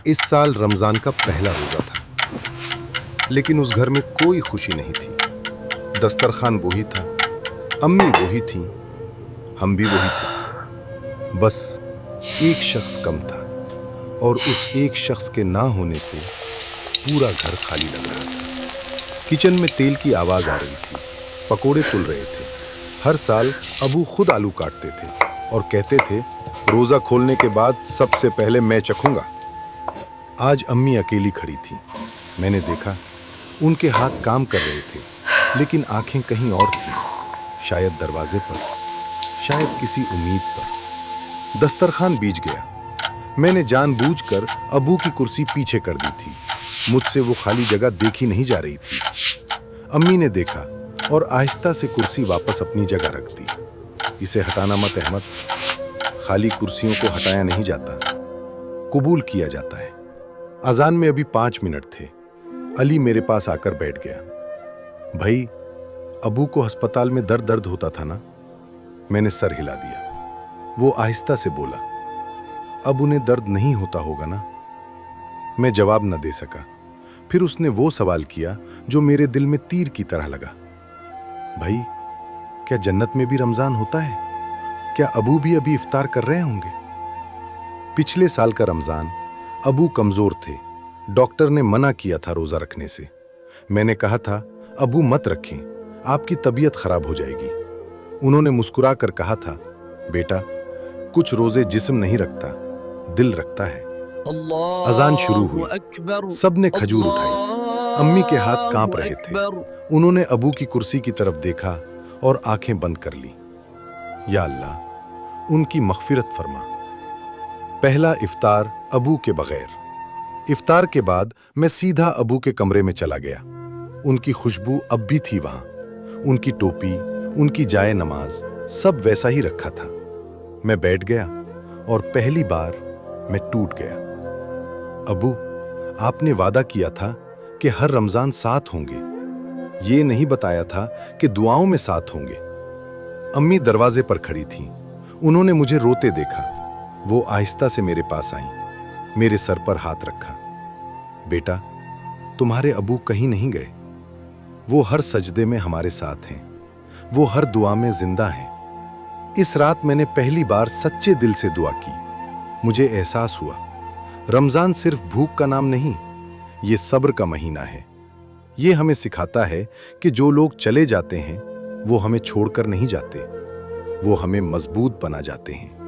इस साल रमजान का पहला रोजा था, लेकिन उस घर में कोई खुशी नहीं थी। दस्तरखान वही था, अम्मी वही थी, हम भी वही थे। बस एक शख्स कम था, और उस एक शख्स के ना होने से पूरा घर खाली लग रहा था। किचन में तेल की आवाज आ रही थी, पकोड़े तुल रहे थे। हर साल अबू खुद आलू काटते थे और कहते थे, रोजा खोलने के बाद सबसे पहले मैं चखूंगा। आज अम्मी अकेली खड़ी थी। मैंने देखा उनके हाथ काम कर रहे थे, लेकिन आंखें कहीं और थीं। शायद दरवाजे पर, शायद किसी उम्मीद पर। दस्तरखान बीच गया। मैंने जानबूझकर अबू की कुर्सी पीछे कर दी थी। मुझसे वो खाली जगह देखी नहीं जा रही थी। अम्मी ने देखा और आहिस्ता से कुर्सी वापस अपनी जगह रख दी। इसे हटाना मत अहमद, खाली कुर्सियों को हटाया नहीं जाता, कबूल किया जाता है। अजान में अभी 5 मिनट थे। अली मेरे पास आकर बैठ गया। भाई, अबू को अस्पताल में दर्द होता था ना? मैंने सर हिला दिया। वो आहिस्ता से बोला, अब उन्हें दर्द नहीं होता होगा ना? मैं जवाब न दे सका। फिर उसने वो सवाल किया जो मेरे दिल में तीर की तरह लगा। भाई, क्या जन्नत में भी रमजान होता है? क्या अबू भी अभी इफ्तार कर रहे होंगे? पिछले साल का रमजान अबू कमजोर थे। डॉक्टर ने मना किया था रोजा रखने से। मैंने कहा था, अबू मत रखें, आपकी तबीयत खराब हो जाएगी। उन्होंने मुस्कुरा कर कहा था, बेटा, कुछ रोजे जिस्म नहीं रखता, दिल रखता है। अजान शुरू हुई। सबने खजूर उठाई। अम्मी के हाथ कांप रहे थे। उन्होंने अबू की कुर्सी की तरफ देखा और आंखें बंद कर ली। या अल्लाह, उनकी मग़फ़िरत फरमा। पहला इफ्तार अबू के बगैर। इफ्तार के बाद मैं सीधा अबू के कमरे में चला गया। उनकी खुशबू अब भी थी वहां। उनकी टोपी, उनकी जाए नमाज, सब वैसा ही रखा था। मैं बैठ गया और पहली बार मैं टूट गया। अबू, आपने वादा किया था कि हर रमजान साथ होंगे। ये नहीं बताया था कि दुआओं में साथ होंगे। अम्मी दरवाजे पर खड़ी थीं। उन्होंने मुझे रोते देखा। वो आहिस्ता से मेरे पास आईं, मेरे सर पर हाथ रखा। बेटा, तुम्हारे अबू कहीं नहीं गए। वो हर सजदे में हमारे साथ हैं। वो हर दुआ में जिंदा हैं। इस रात मैंने पहली बार सच्चे दिल से दुआ की। मुझे एहसास हुआ, रमजान सिर्फ भूख का नाम नहीं, ये सब्र का महीना है। ये हमें सिखाता है कि जो लोग चले जाते हैं वो हमें छोड़कर नहीं जाते, वो हमें मजबूत बना जाते हैं।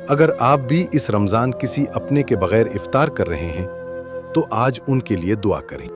अगर आप भी इस रमजान किसी अपने के बगैर इफ्तार कर रहे हैं तो आज उनके लिए दुआ करें।